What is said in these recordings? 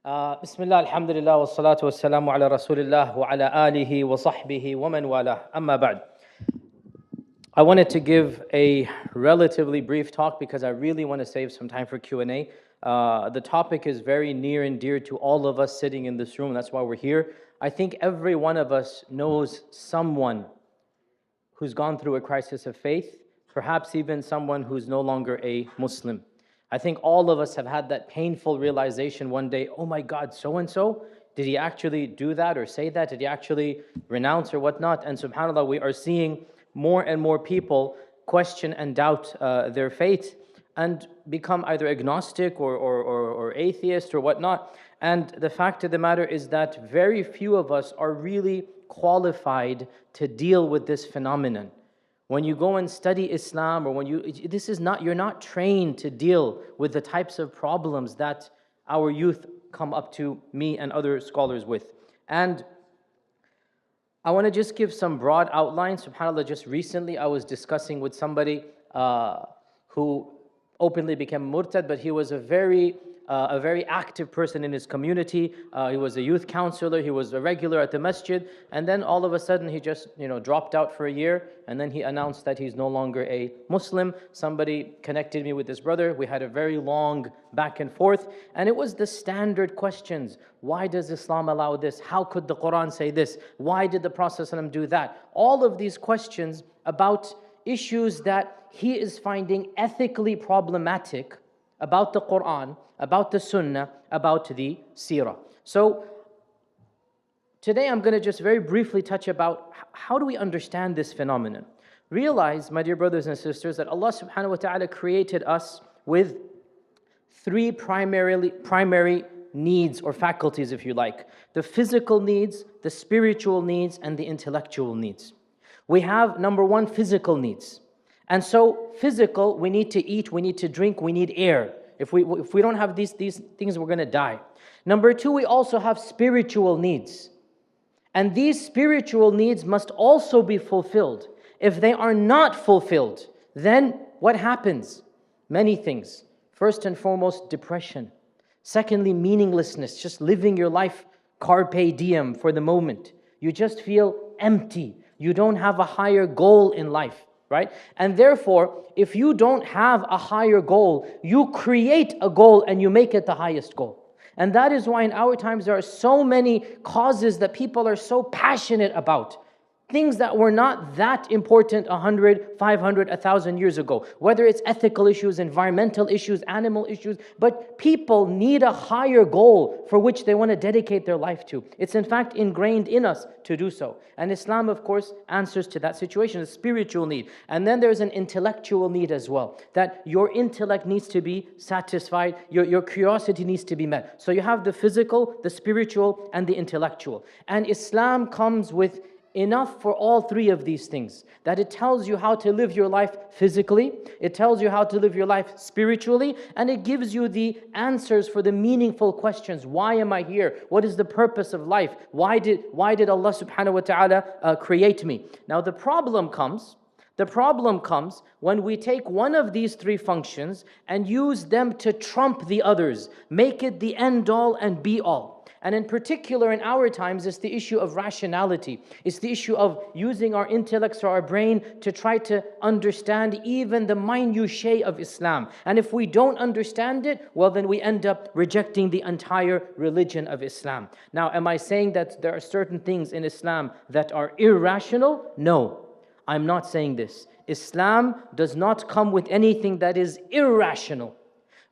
Bismillah, alhamdulillah, wa salatu wa salamu ala rasulillah wa ala alihi wa sahbihi wa man walah. Amma ba'd. I wanted to give a relatively brief talk because I really want to save some time for Q&A. The topic is very near and dear to all of us sitting in this room. That's why we're here. I think every one of us knows someone who's gone through a crisis of faith, perhaps even someone who's no longer a Muslim. I think all of us have had that painful realization one day, oh my God, so-and-so, did he actually do that or say that? Did he actually renounce or whatnot? And subhanAllah, we are seeing more and more people question and doubt their faith and become either agnostic or atheist or whatnot. And the fact of the matter is that very few of us are really qualified to deal with this phenomenon. When you go and study Islam, or you're not trained to deal with the types of problems that our youth come up to me and other scholars with. And I want to just give some broad outlines. SubhanAllah, just recently I was discussing with somebody who openly became murtad, but he was a very active person in his community. He was a youth counselor, he was a regular at the masjid, and then all of a sudden he just dropped out for a year, and then he announced that he's no longer a Muslim. Somebody connected me with this brother. We had a very long back and forth, and it was the standard questions. Why does Islam allow this? How could the Quran say this? Why did the Prophet ﷺ do that? All of these questions about issues that he is finding ethically problematic about the Quran, about the Sunnah, about the Seerah. So today I'm going to just very briefly touch about how do we understand this phenomenon. Realize, my dear brothers and sisters, that Allah subhanahu wa ta'ala created us with three primary needs or faculties, if you like. The physical needs, the spiritual needs, and the intellectual needs. We have, number one, physical needs. And so physical, we need to eat, we need to drink, we need air. If we don't have these things, we're going to die. Number two, we also have spiritual needs. And these spiritual needs must also be fulfilled. If they are not fulfilled, then what happens? Many things. First and foremost, depression. Secondly, meaninglessness, just living your life carpe diem for the moment. You just feel empty. You don't have a higher goal in life. Right? And therefore, if you don't have a higher goal, you create a goal and you make it the highest goal. And that is why in our times there are so many causes that people are so passionate about. Things that were not that important 100, 500, 1,000 years ago. Whether it's ethical issues, environmental issues, animal issues. But people need a higher goal for which they want to dedicate their life to. It's in fact ingrained in us to do so. And Islam, of course, answers to that situation, a spiritual need. And then there's an intellectual need as well. That your intellect needs to be satisfied, your curiosity needs to be met. So you have the physical, the spiritual, and the intellectual. And Islam comes with enough for all three of these things. That it tells you how to live your life physically, it tells you how to live your life spiritually, and it gives you the answers for the meaningful questions. Why am I here? What is the purpose of life? Why did Allah subhanahu wa ta'ala create me? Now the problem comes when we take one of these three functions and use them to trump the others, make it the end all and be all. And in particular in our times, it's the issue of rationality. It's the issue of using our intellects or our brain to try to understand even the minutiae of Islam. And if we don't understand it, well then we end up rejecting the entire religion of Islam. Now, am I saying that there are certain things in Islam that are irrational? No, I'm not saying this. Islam does not come with anything that is irrational.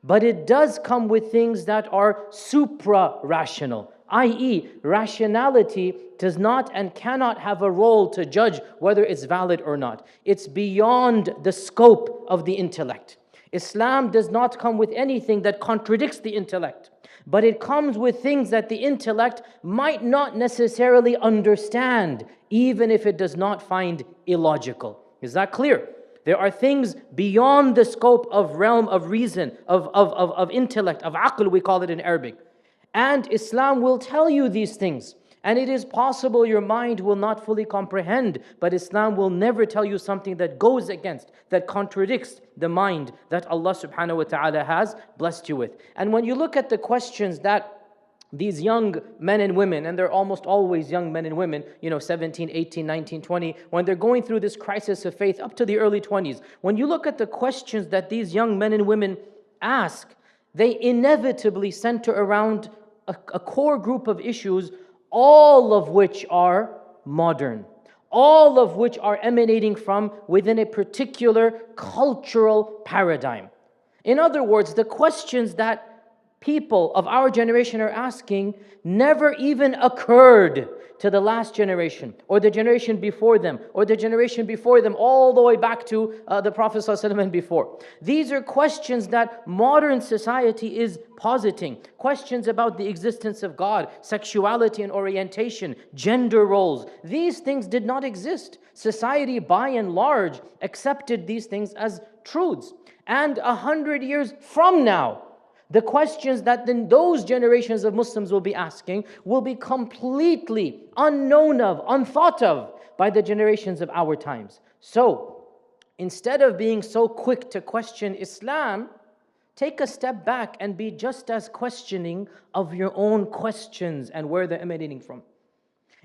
But it does come with things that are supra-rational, i.e., rationality does not and cannot have a role to judge whether it's valid or not. It's beyond the scope of the intellect. Islam does not come with anything that contradicts the intellect, but it comes with things that the intellect might not necessarily understand, even if it does not find illogical. Is that clear? There are things beyond the scope of realm of reason, of intellect, of aql, we call it in Arabic. And Islam will tell you these things. And it is possible your mind will not fully comprehend, but Islam will never tell you something that goes against, that contradicts the mind that Allah subhanahu wa ta'ala has blessed you with. And when you look at the questions that these young men and women, and they're almost always young men and women, 17, 18, 19, 20, when they're going through this crisis of faith up to the early 20s, when you look at the questions that these young men and women ask, they inevitably center around a core group of issues, all of which are modern, all of which are emanating from within a particular cultural paradigm. In other words, the questions that people of our generation are asking never even occurred to the last generation, or the generation before them, or the generation before them, all the way back to the Prophet ﷺ and before. These are questions that modern society is positing. Questions about the existence of God, sexuality and orientation, gender roles. These things did not exist. Society, by and large, accepted these things as truths. And 100 years from now, the questions that then those generations of Muslims will be asking will be completely unknown of, unthought of by the generations of our times. So, instead of being so quick to question Islam, take a step back and be just as questioning of your own questions and where they're emanating from.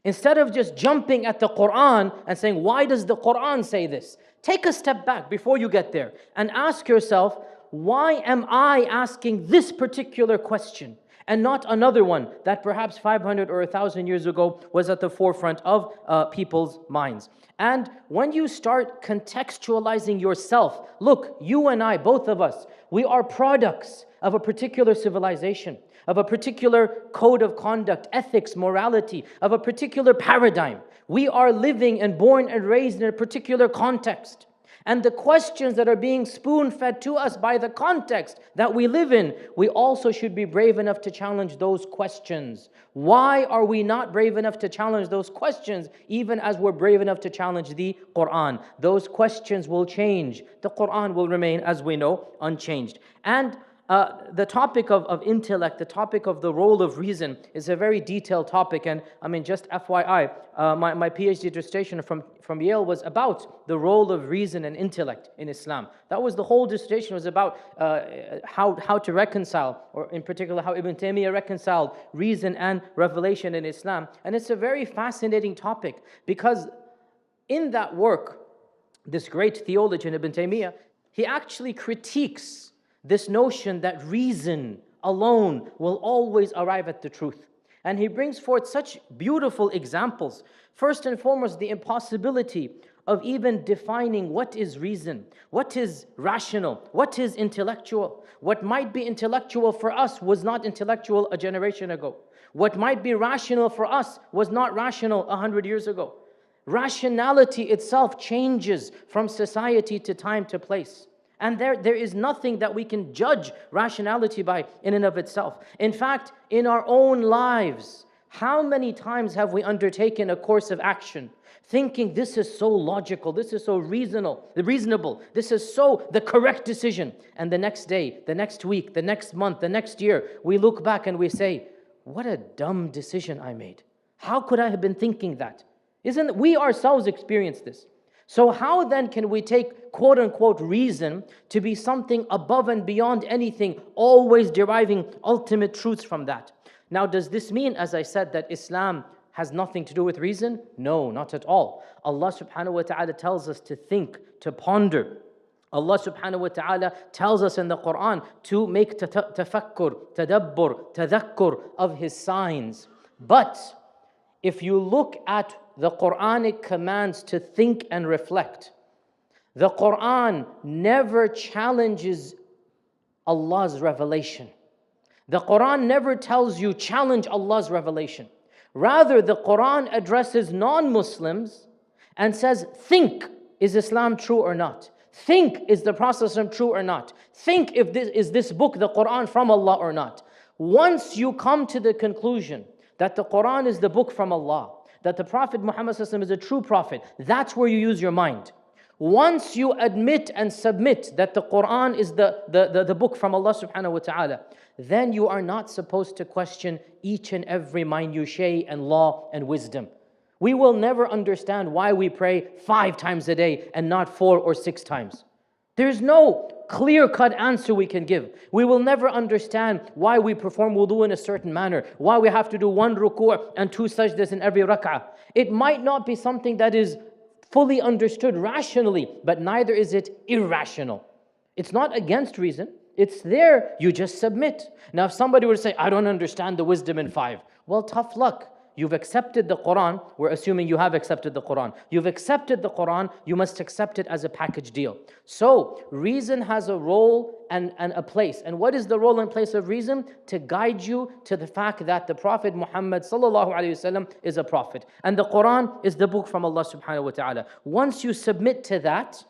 Instead of just jumping at the Quran and saying, why does the Quran say this? Take a step back before you get there and ask yourself, why am I asking this particular question and not another one that perhaps 500 or 1,000 years ago was at the forefront of people's minds? And when you start contextualizing yourself, look, you and I, both of us, we are products of a particular civilization, of a particular code of conduct, ethics, morality, of a particular paradigm. We are living and born and raised in a particular context. And the questions that are being spoon-fed to us by the context that we live in, we also should be brave enough to challenge those questions. Why are we not brave enough to challenge those questions, even as we're brave enough to challenge the Quran? Those questions will change. The Quran will remain, as we know, unchanged. And the topic of intellect, the topic of the role of reason is a very detailed topic. And I mean, just FYI, my PhD dissertation from Yale was about the role of reason and intellect in Islam. That was the whole dissertation, was about how to reconcile, or in particular how Ibn Taymiyyah reconciled reason and revelation in Islam. And it's a very fascinating topic, because in that work, this great theologian Ibn Taymiyyah, he actually critiques this notion that reason alone will always arrive at the truth. And he brings forth such beautiful examples. First and foremost, the impossibility of even defining what is reason, what is rational, what is intellectual. What might be intellectual for us was not intellectual a generation ago. What might be rational for us was not rational 100 years ago. Rationality itself changes from society to time to place. And there is nothing that we can judge rationality by in and of itself. In fact, in our own lives, how many times have we undertaken a course of action thinking this is so logical, this is so reasonable, this is so the correct decision. And the next day, the next week, the next month, the next year, we look back and we say, what a dumb decision I made. How could I have been thinking that? We ourselves experience this. So how then can we take quote-unquote reason to be something above and beyond anything, always deriving ultimate truths from that? Now, does this mean, as I said, that Islam has nothing to do with reason? No, not at all. Allah subhanahu wa ta'ala tells us to think, to ponder. Allah subhanahu wa ta'ala tells us in the Quran to make tafakkur, tadabbur, tadhakkur of His signs. But if you look at the Quranic commands to think and reflect, the Quran never challenges Allah's revelation. The Quran never tells you, challenge Allah's revelation. Rather, the Quran addresses non-Muslims and says, think, is Islam true or not? Think, is the Prophet true or not? Think, if this book, the Quran, from Allah or not? Once you come to the conclusion that the Quran is the book from Allah, that the Prophet Muhammad is a true prophet, that's where you use your mind. Once you admit and submit that the Quran is the book from Allah subhanahu wa ta'ala, then you are not supposed to question each and every minutiae and law and wisdom. We will never understand why we pray 5 times a day and not 4 or 6 times. There's no clear-cut answer we can give. We will never understand why we perform wudu in a certain manner, why we have to do 1 ruku' and 2 sajdas in every rak'ah. It might not be something that is fully understood rationally, but neither is it irrational. It's not against reason. It's there, you just submit. Now if somebody were to say, I don't understand the wisdom in 5, well, tough luck. You've accepted the Quran. We're assuming you have accepted the Quran. You've accepted the Quran, you must accept it as a package deal. So, reason has a role and a place. And what is the role and place of reason? To guide you to the fact that the Prophet Muhammad ﷺ is a prophet. And the Quran is the book from Allah subhanahu wa ta'ala. Once you submit to that,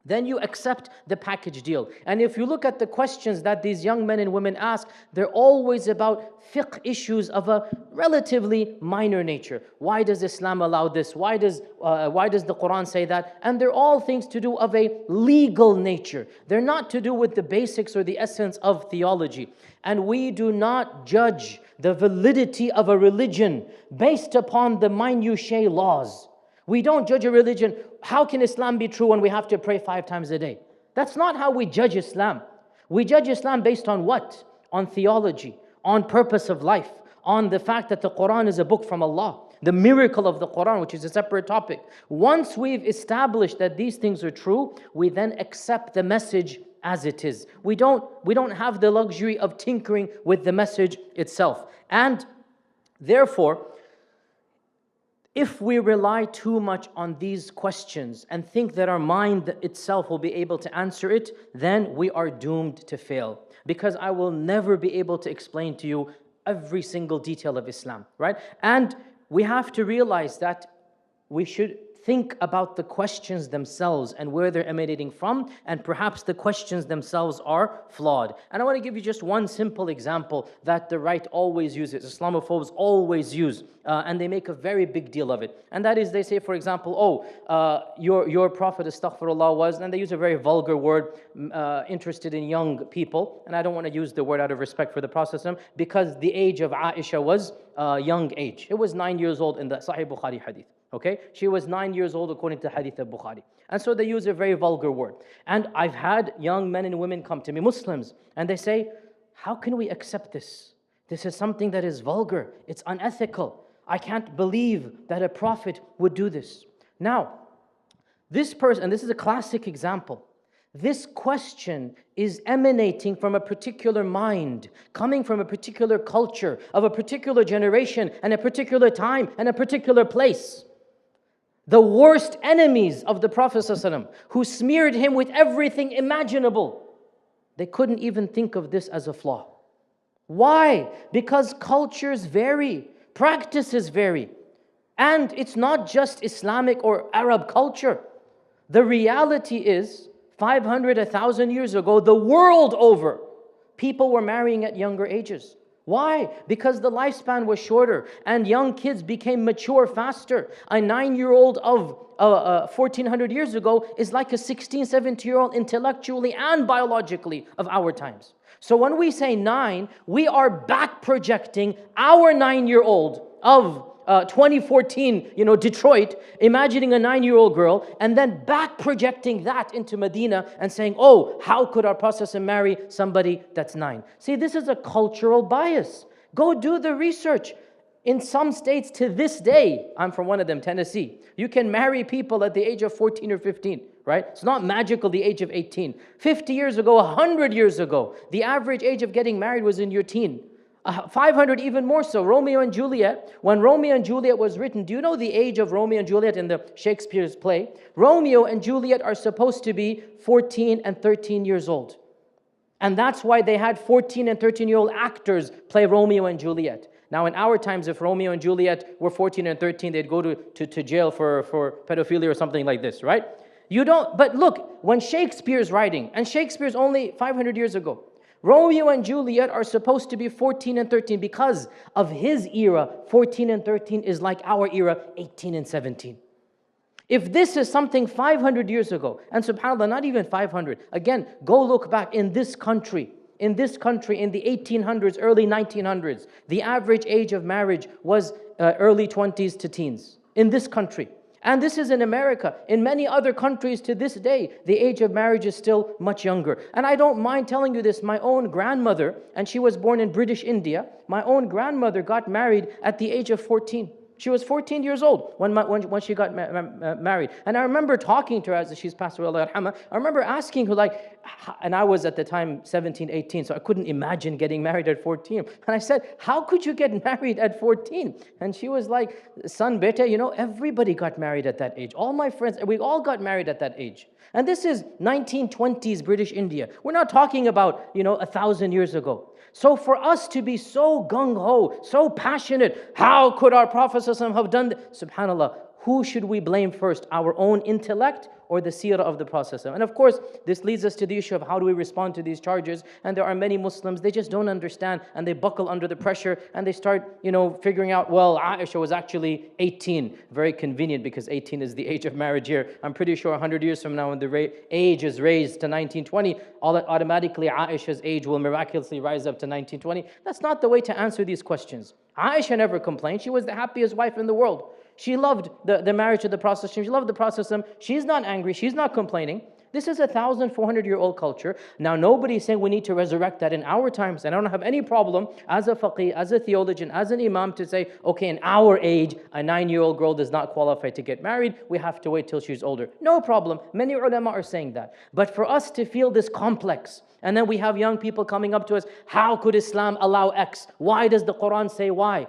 then you accept the package deal. And if you look at the questions that these young men and women ask, they're always about fiqh issues of a relatively minor nature. Why does Islam allow this? Why does the Quran say that? And they're all things to do of a legal nature. They're not to do with the basics or the essence of theology. And we do not judge the validity of a religion based upon the minutiae laws. We don't judge a religion. How can Islam be true when we have to pray 5 times a day? That's not how we judge Islam. We judge Islam based on what? On theology, on purpose of life, on the fact that the Quran is a book from Allah, the miracle of the Quran, which is a separate topic. Once we've established that these things are true, we then accept the message as it is. We don't have the luxury of tinkering with the message itself. And therefore, if we rely too much on these questions and think that our mind itself will be able to answer it, then we are doomed to fail. Because I will never be able to explain to you every single detail of Islam, right? And we have to realize that we should think about the questions themselves and where they're emanating from, and perhaps the questions themselves are flawed. And I want to give you just one simple example that the right always uses, Islamophobes always use, and they make a very big deal of it. And that is, they say, for example, your Prophet, astaghfirullah, was, and they use a very vulgar word, interested in young people. And I don't want to use the word out of respect for the Prophet, because the age of Aisha was young age. It was 9 years old in the Sahih Bukhari hadith. Okay, she was 9 years old according to Hadith of Bukhari. And so they use a very vulgar word. And I've had young men and women come to me, Muslims, and they say, how can we accept this? This is something that is vulgar. It's unethical. I can't believe that a prophet would do this. Now, this person, and this is a classic example, this question is emanating from a particular mind, coming from a particular culture, of a particular generation, and a particular time, and a particular place. The worst enemies of the Prophet ﷺ, who smeared him with everything imaginable, they couldn't even think of this as a flaw. Why? Because cultures vary, practices vary. And it's not just Islamic or Arab culture. The reality is, 500, 1,000 years ago, the world over, people were marrying at younger ages. Why? Because the lifespan was shorter and young kids became mature faster. A 9-year-old of 1400 years ago is like a 16, 17-year-old intellectually and biologically of our times. So when we say 9, we are back projecting our 9-year-old of 2014, Detroit, imagining a 9-year-old girl, and then back projecting that into Medina and saying, oh, how could our Prophet marry somebody that's 9? See, this is a cultural bias. Go do the research. In some states to this day, I'm from one of them, Tennessee, you can marry people at the age of 14 or 15, right? It's not magical, the age of 18. 50 years ago, 100 years ago, the average age of getting married was in your teen. 500 even more so. Romeo and Juliet, when Romeo and Juliet was written, do you know the age of Romeo and Juliet in the Shakespeare's play? Romeo and Juliet are supposed to be 14 and 13 years old. And that's why they had 14 and 13-year-old actors play Romeo and Juliet. Now in our times, if Romeo and Juliet were 14 and 13, they'd go to jail for pedophilia or something like this, right? But look, when Shakespeare's writing, and Shakespeare's only 500 years ago, Romeo and Juliet are supposed to be 14 and 13 because of his era. 14 and 13 is like our era, 18 and 17. If this is something 500 years ago, and subhanAllah, not even 500, again, go look back in this country, in the 1800s, early 1900s, the average age of marriage was early 20s to teens in this country. And this is in America. In many other countries to this day, the age of marriage is still much younger. And I don't mind telling you this, my own grandmother, and she was born in British India, my own grandmother got married at the age of 14. She was 14 years old when she got married. And I remember talking to her as she's passed away, Allah yarhamha. I remember asking her and I was at the time 17, 18, so I couldn't imagine getting married at 14. And I said, how could you get married at 14? And she was like, son, beta, everybody got married at that age. All my friends, we all got married at that age. And this is 1920s British India. We're not talking about, 1,000 years ago. So for us to be so gung-ho, so passionate, how could our Prophet ﷺ have done that? SubhanAllah, who should we blame first? Our own intellect or the seerah of the Prophet ﷺ? And of course, this leads us to the issue of how do we respond to these charges. And there are many Muslims, they just don't understand and they buckle under the pressure and they start, figuring out, well, Aisha was actually 18. Very convenient because 18 is the age of marriage here. I'm pretty sure 100 years from now when the age is raised to 1920, automatically Aisha's age will miraculously rise up to 1920. That's not the way to answer these questions. Aisha never complained. She was the happiest wife in the world. She loved the marriage of the Prophet. She loved the Prophet. She's not angry. She's not complaining. This is a 1,400-year-old culture. Now, nobody's saying we need to resurrect that in our times. And I don't have any problem as a faqih, as a theologian, as an imam to say, okay, in our age, a 9-year-old girl does not qualify to get married. We have to wait till she's older. No problem. Many ulama are saying that. But for us to feel this complex, and then we have young people coming up to us, how could Islam allow X? Why does the Quran say Y?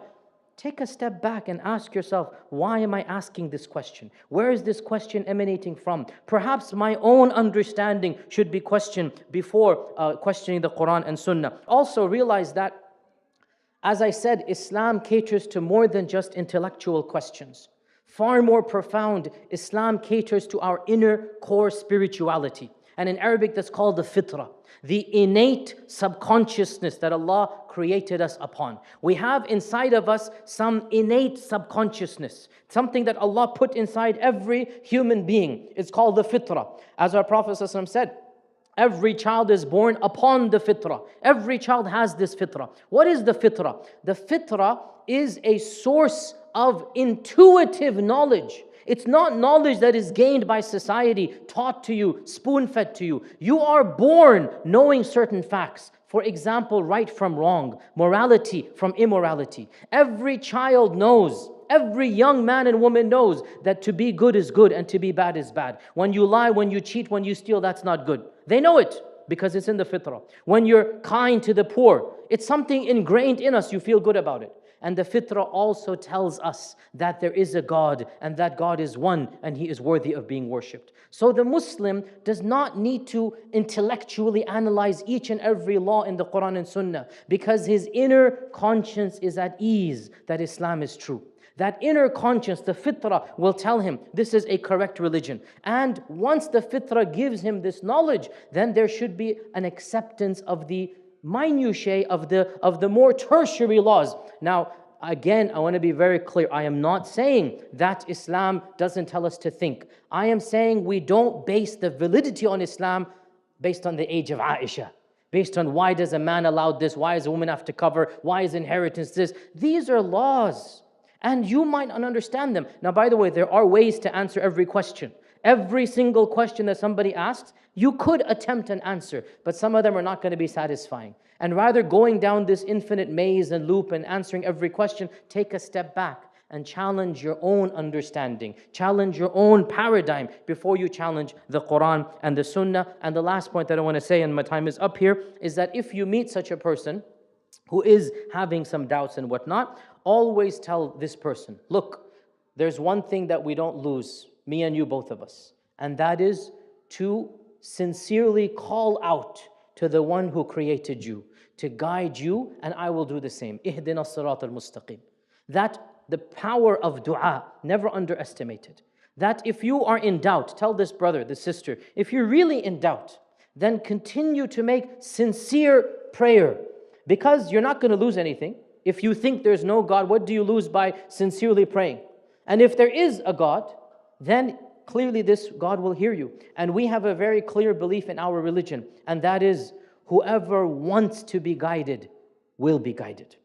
Take a step back and ask yourself, why am I asking this question? Where is this question emanating from? Perhaps my own understanding should be questioned before questioning the Quran and Sunnah. Also realize that, as I said, Islam caters to more than just intellectual questions. Far more profound, Islam caters to our inner core spirituality. And in Arabic, that's called the fitrah, the innate subconsciousness that Allah created us upon. We have inside of us some innate subconsciousness, something that Allah put inside every human being. It's called the fitrah. As our Prophet ﷺ said, every child is born upon the fitrah. Every child has this fitrah. What is the fitrah? The fitrah is a source of intuitive knowledge. It's not knowledge that is gained by society, taught to you, spoon-fed to you. You are born knowing certain facts. For example, right from wrong, morality from immorality. Every child knows, every young man and woman knows that to be good is good and to be bad is bad. When you lie, when you cheat, when you steal, that's not good. They know it because it's in the fitrah. When you're kind to the poor, it's something ingrained in us, you feel good about it. And the fitrah also tells us that there is a God and that God is one and He is worthy of being worshipped. So the Muslim does not need to intellectually analyze each and every law in the Quran and Sunnah because his inner conscience is at ease that Islam is true. That inner conscience, the fitrah, will tell him this is a correct religion. And once the fitrah gives him this knowledge, then there should be an acceptance of the minutiae of the more tertiary laws. Now, again, I want to be very clear. I am not saying that Islam doesn't tell us to think. I am saying we don't base the validity on Islam based on the age of Aisha, based on why does a man allow this, why does a woman have to cover, why is inheritance this. These are laws, and you might not understand them. Now, by the way, there are ways to answer every question. Every single question that somebody asks, you could attempt an answer, but some of them are not going to be satisfying. And rather going down this infinite maze and loop and answering every question, take a step back and challenge your own understanding, challenge your own paradigm before you challenge the Quran and the Sunnah. And the last point that I want to say, and my time is up here, is that if you meet such a person who is having some doubts and whatnot, always tell this person, look, there's one thing that we don't lose, me and you, both of us, and that is to sincerely call out to the one who created you, to guide you, and I will do the same. Ihdina as-sirat al-mustaqim. That the power of dua, never underestimated. That if you are in doubt, tell this brother, this sister, if you're really in doubt, then continue to make sincere prayer, because you're not going to lose anything. If you think there's no God, what do you lose by sincerely praying? And if there is a God, then clearly this God will hear you. And we have a very clear belief in our religion, and that is whoever wants to be guided will be guided.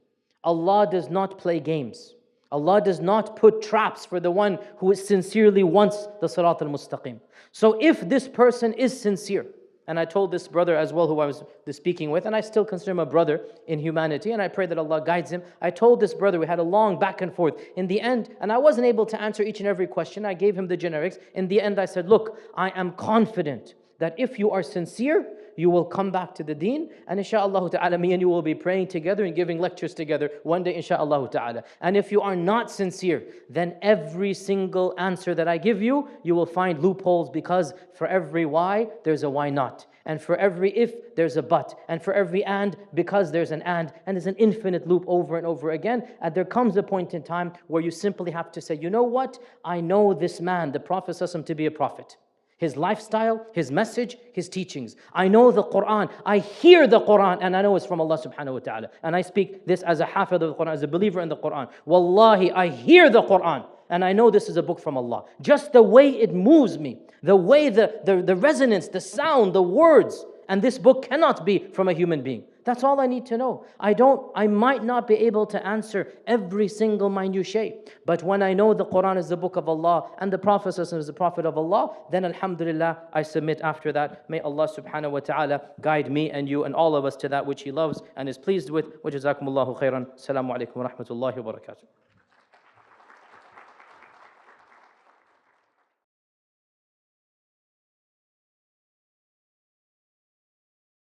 Allah does not play games. Allah does not put traps for the one who sincerely wants the Sirat al-Mustaqim. So if this person is sincere, and I told this brother as well who I was speaking with, and I still consider him a brother in humanity, and I pray that Allah guides him. I told this brother, we had a long back and forth. In the end, and I wasn't able to answer each and every question, I gave him the generics. In the end, I said, look, I am confident that if you are sincere, you will come back to the deen, and inshaAllah ta'ala, me and you will be praying together and giving lectures together one day, inshaAllah ta'ala. And if you are not sincere, then every single answer that I give you, you will find loopholes, because for every why, there's a why not. And for every if, there's a but. And for every and, because there's an and there's an infinite loop over and over again. And there comes a point in time where you simply have to say, you know what? I know this man, the Prophet ﷺ, to be a prophet. His lifestyle, his message, his teachings. I know the Quran. I hear the Quran, and I know it's from Allah subhanahu wa ta'ala. And I speak this as a hafid of the Quran, as a believer in the Quran. Wallahi, I hear the Quran, and I know this is a book from Allah. Just the way it moves me, the way the resonance, the sound, the words, and this book cannot be from a human being. That's all I need to know. I might not be able to answer every single minutiae, but when I know the Quran is the book of Allah and the Prophet is the Prophet of Allah, then alhamdulillah, I submit after that. May Allah subhanahu wa ta'ala guide me and you and all of us to that which He loves and is pleased with. Wa jazakumullahu khairan. Assalamu alaikum wa rahmatullahi wa barakatuh.